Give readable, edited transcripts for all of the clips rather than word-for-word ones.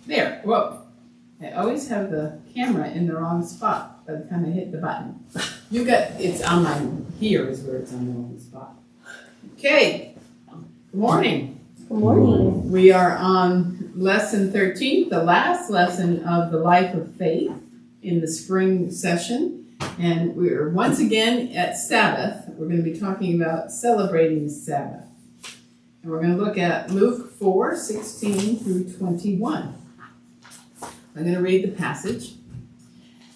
There, whoa. I always have the camera in the wrong spot by the time I hit the button. It's on my, here is where it's on the wrong spot. Okay, good morning. Good morning. We are on lesson 13, the last lesson of the life of faith in the spring session. And we're once again at Sabbath. We're going to be talking about celebrating the Sabbath. And we're going to look at Luke 4:16 through 21. I'm going to read the passage.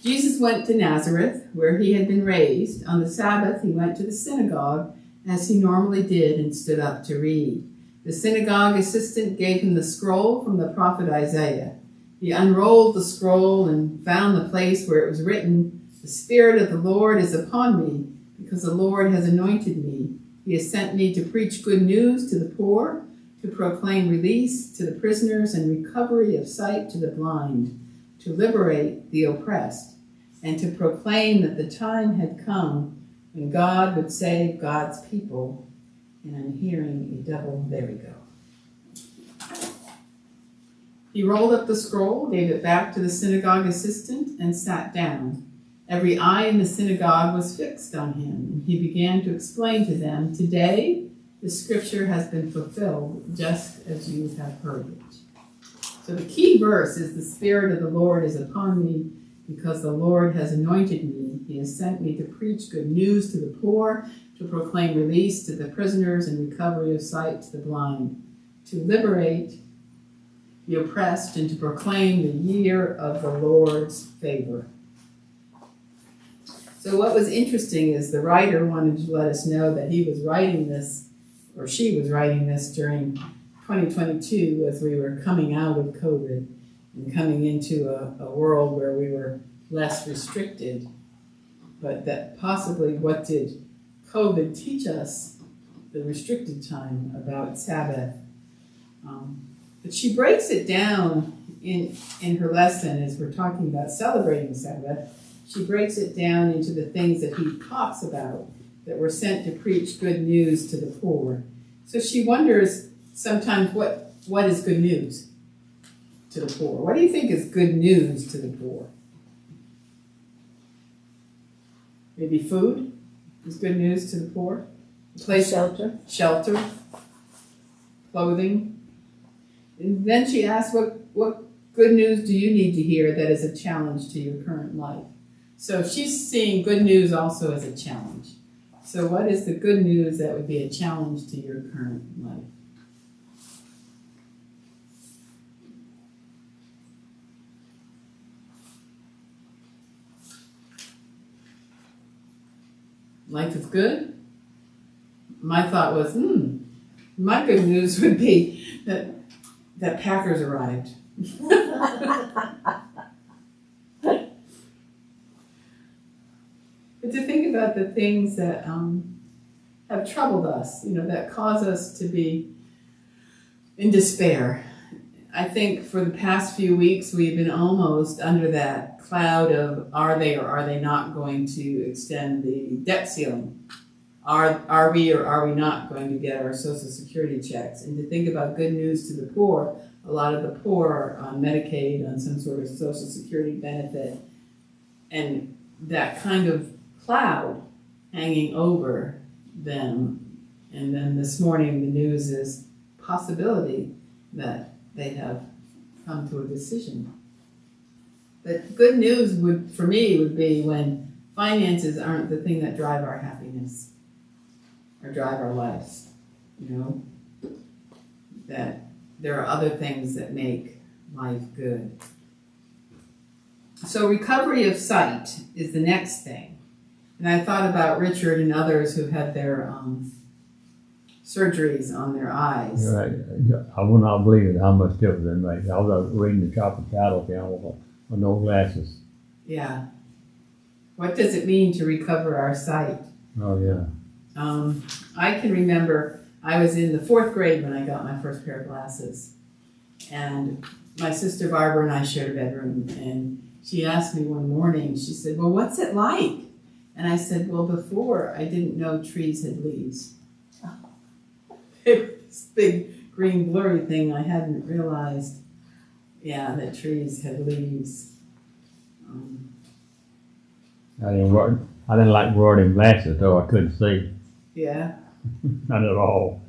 Jesus went to Nazareth, where he had been raised. On the Sabbath, he went to the synagogue, as he normally did, and stood up to read. The synagogue assistant gave him the scroll from the prophet Isaiah. He unrolled the scroll and found the place where it was written, "The Spirit of the Lord is upon me, because the Lord has anointed me. He has sent me to preach good news to the poor, to proclaim release to the prisoners and recovery of sight to the blind, to liberate the oppressed, and to proclaim that the time had come when God would save God's people." And I'm hearing a double, there we go. He rolled up the scroll, gave it back to the synagogue assistant, and sat down. Every eye in the synagogue was fixed on him, and he began to explain to them, "Today, the scripture has been fulfilled, just as you have heard it." So the key verse is, "The Spirit of the Lord is upon me, because the Lord has anointed me. He has sent me to preach good news to the poor, to proclaim release to the prisoners and recovery of sight to the blind, to liberate the oppressed, and to proclaim the year of the Lord's favor." So what was interesting is the writer wanted to let us know that he was writing this, or she was writing this during 2022 as we were coming out of COVID and coming into a world where we were less restricted. But that possibly, what did COVID teach us, the restricted time, about Sabbath? But she breaks it down in her lesson as we're talking about celebrating Sabbath. She breaks it down into the things that he talks about, that we're sent to preach good news to the poor. So she wonders sometimes what is good news to the poor? What do you think is good news to the poor? Maybe food is good news to the poor. Shelter, clothing. And then she asks, what good news do you need to hear that is a challenge to your current life? So she's seeing good news also as a challenge. So what is the good news that would be a challenge to your current life? Life is good? My thought was, my good news would be that Packers arrived. But to think about the things that have troubled us, that cause us to be in despair. I think for the past few weeks we've been almost under that cloud of, are they or are they not going to extend the debt ceiling? Are we or are we not going to get our Social Security checks? And to think about good news to the poor, a lot of the poor are on Medicaid, on some sort of Social Security benefit, and that kind of cloud hanging over them. And then this morning the news is possibility that they have come to a decision. But good news for me would be when finances aren't the thing that drive our happiness or drive our lives. That there are other things that make life good. So recovery of sight is the next thing. And I thought about Richard and others who had their surgeries on their eyes. Right. I will not believe it, how much difference it makes. I was reading the Chocolate Cattle Channel with no glasses. Yeah. What does it mean to recover our sight? Oh, yeah. I can remember I was in the 4th grade when I got my first pair of glasses. And my sister Barbara and I shared a bedroom. And she asked me one morning, she said, "Well, what's it like?" And I said, "Well, before I didn't know trees had leaves." This big green blurry thing I hadn't realized Yeah, that trees had leaves. I didn't like wearing glasses though. I couldn't see. Yeah. Not at all.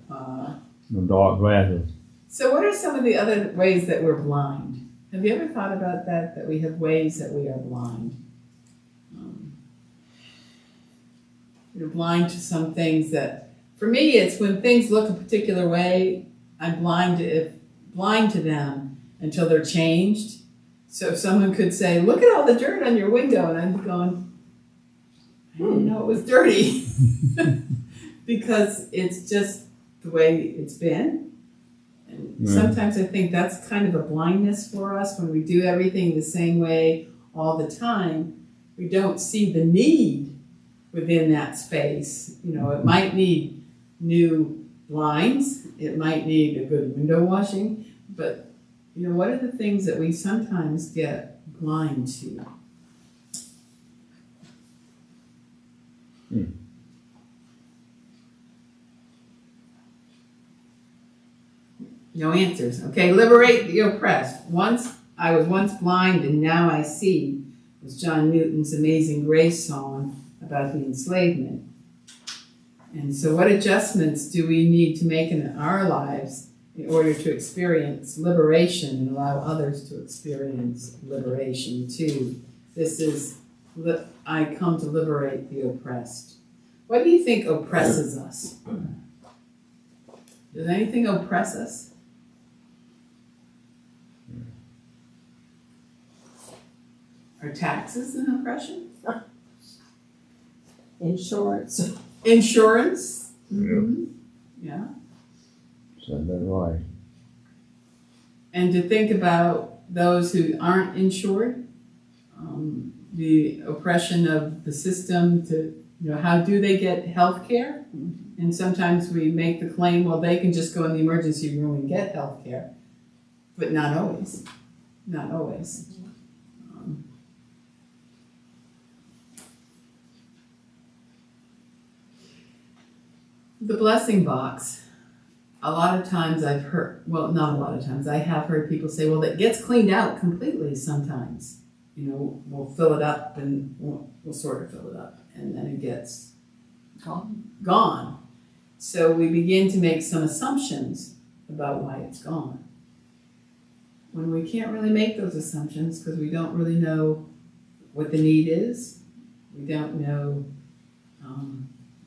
No dark glasses. So what are some of the other ways that we're blind? Have you ever thought about that, that we have ways that we are blind? We're blind to some things that, for me, it's when things look a particular way, I'm blind to them until they're changed. So someone could say, look at all the dirt on your window, and I'm going, I didn't know it was dirty. Because it's just the way it's been. And sometimes I think that's kind of a blindness for us when we do everything the same way all the time. We don't see the need within that space. You know, it might need new blinds, it might need a good window washing, but you know, what are the things that we sometimes get blind to? No answers. Okay, liberate the oppressed. I was once blind and now I see, was John Newton's Amazing Grace song about the enslavement. And so what adjustments do we need to make in our lives in order to experience liberation and allow others to experience liberation too? This is, I come to liberate the oppressed. What do you think oppresses us? Does anything oppress us? Are taxes an oppression? Insurance. Insurance? Mm-hmm. Yeah. Said that right. And to think about those who aren't insured, the oppression of the system to, you know, how do they get health care? And sometimes we make the claim, well, they can just go in the emergency room and get health care. But not always. Not always. The blessing box. A lot of times I've heard, well, not a lot of times, I have heard people say, well, that gets cleaned out completely sometimes. You know, we'll fill it up and we'll sort of fill it up, and then it gets gone. So we begin to make some assumptions about why it's gone. When we can't really make those assumptions because we don't really know what the need is, we don't know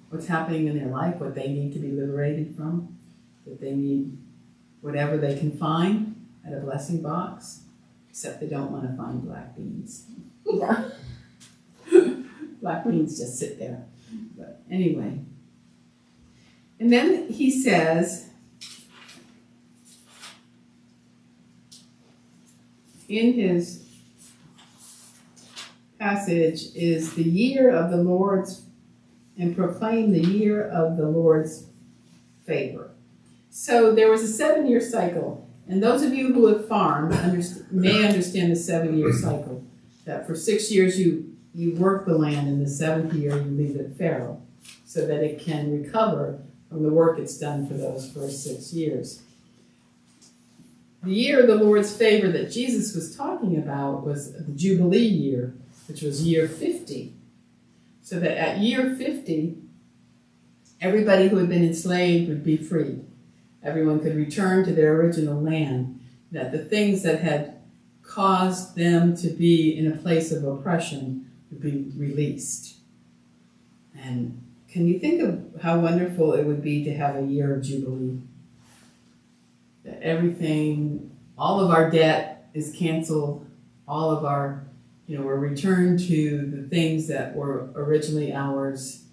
what's happening in their life, what they need to be liberated from, that they need whatever they can find at a blessing box, except they don't want to find black beans. Yeah. Black beans just sit there. But anyway. And then he says, in his passage is the year of the Lord's, and proclaim the year of the Lord's favor. So there was a 7-year cycle, and those of you who have farmed may understand the 7-year cycle, that for 6 years you work the land, and the 7th year you leave it fallow, so that it can recover from the work it's done for those first 6 years. The year of the Lord's favor that Jesus was talking about was the Jubilee year, which was year 50. So that at year 50, everybody who had been enslaved would be freed. Everyone could return to their original land, that the things that had caused them to be in a place of oppression would be released. And can you think of how wonderful it would be to have a year of Jubilee? That everything, all of our debt is canceled, all of our, we're returned to the things that were originally ours.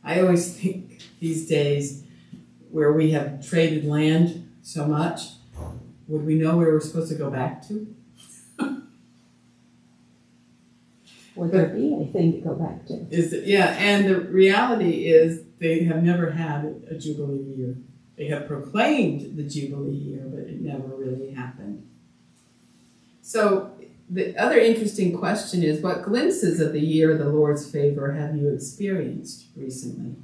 I always think these days, where we have traded land so much, would we know where we're supposed to go back to? Would there be anything to go back to? And the reality is they have never had a Jubilee year. They have proclaimed the Jubilee year, but it never really happened. So the other interesting question is, what glimpses of the year of the Lord's favor have you experienced recently?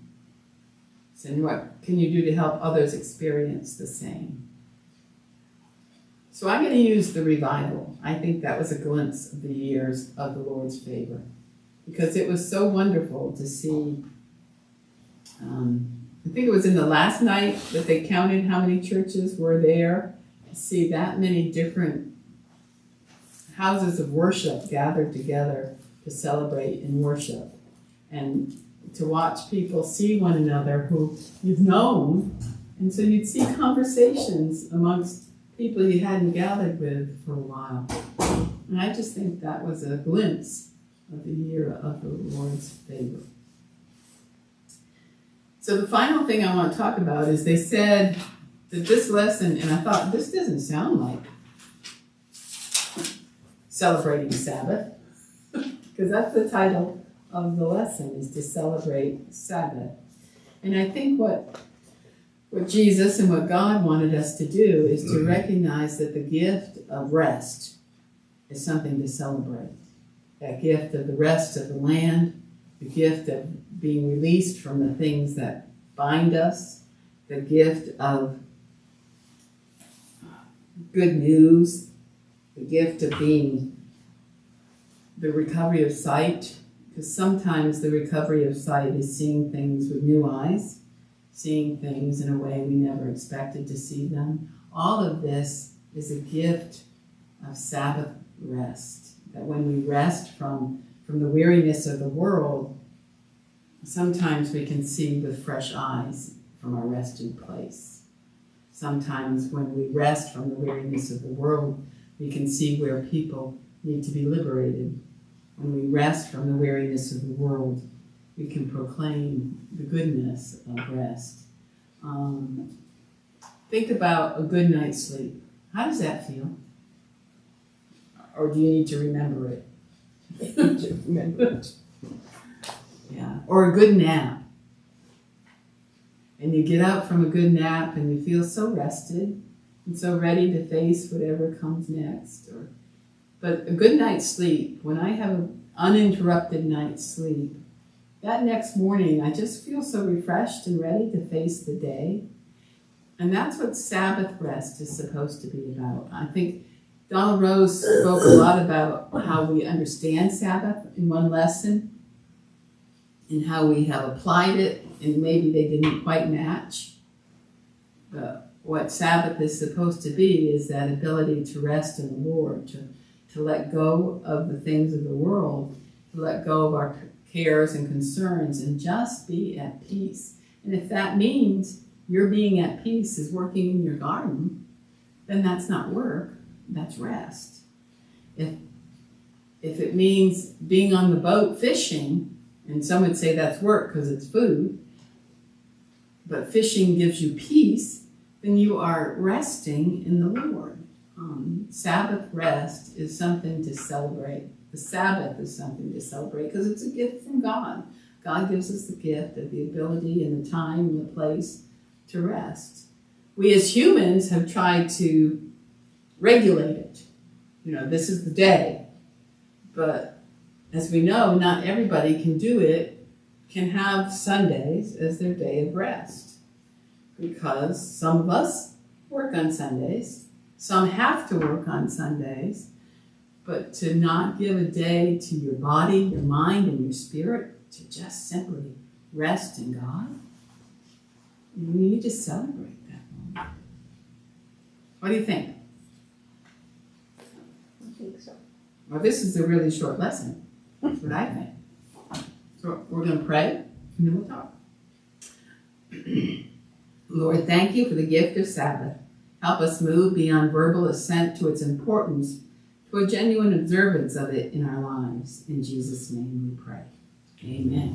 And what can you do to help others experience the same? So I'm going to use the revival. I think that was a glimpse of the years of the Lord's favor, because it was so wonderful to see. I think it was in the last night that they counted how many churches were there. To see that many different houses of worship gathered together to celebrate and worship, and to watch people see one another who you've known, and so you'd see conversations amongst people you hadn't gathered with for a while. And I just think that was a glimpse of the year of the Lord's favor. So the final thing I want to talk about is they said that this lesson, and I thought, this doesn't sound like celebrating Sabbath, because that's the title of the lesson, is to celebrate Sabbath. And I think what Jesus and what God wanted us to do is to recognize that the gift of rest is something to celebrate. That gift of the rest of the land, the gift of being released from the things that bind us, the gift of good news, the gift of being the recovery of sight, because sometimes the recovery of sight is seeing things with new eyes, seeing things in a way we never expected to see them. All of this is a gift of Sabbath rest, that when we rest from the weariness of the world, sometimes we can see with fresh eyes from our resting place. Sometimes when we rest from the weariness of the world, we can see where people need to be liberated. When we rest from the weariness of the world, we can proclaim the goodness of rest. Think about a good night's sleep. How does that feel? Or do you need to remember it? Yeah. Or a good nap. And you get up from a good nap and you feel so rested and so ready to face whatever comes next. But a good night's sleep, when I have an uninterrupted night's sleep, that next morning I just feel so refreshed and ready to face the day. And that's what Sabbath rest is supposed to be about. I think Donald Rose spoke a lot about how we understand Sabbath in one lesson, and how we have applied it, and maybe they didn't quite match. But what Sabbath is supposed to be is that ability to rest in the Lord, to let go of the things of the world, to let go of our cares and concerns, and just be at peace. And if that means your being at peace is working in your garden, then that's not work, that's rest. If it means being on the boat fishing, and some would say that's work because it's food, but fishing gives you peace, then you are resting in the Lord. Sabbath rest is something to celebrate. The Sabbath is something to celebrate because it's a gift from God. God gives us the gift of the ability and the time and the place to rest. We as humans have tried to regulate it. This is the day. But as we know, not everybody can have Sundays as their day of rest. Because some of us work on Sundays, some have to work on Sundays, but to not give a day to your body, your mind, and your spirit to just simply rest in God, we need to celebrate that moment. What do you think? I think so. Well, this is a really short lesson. That's what I think. So we're going to pray, and then we'll talk. Lord, thank you for the gift of Sabbath. Help us move beyond verbal assent to its importance to a genuine observance of it in our lives. In Jesus' name we pray. Amen.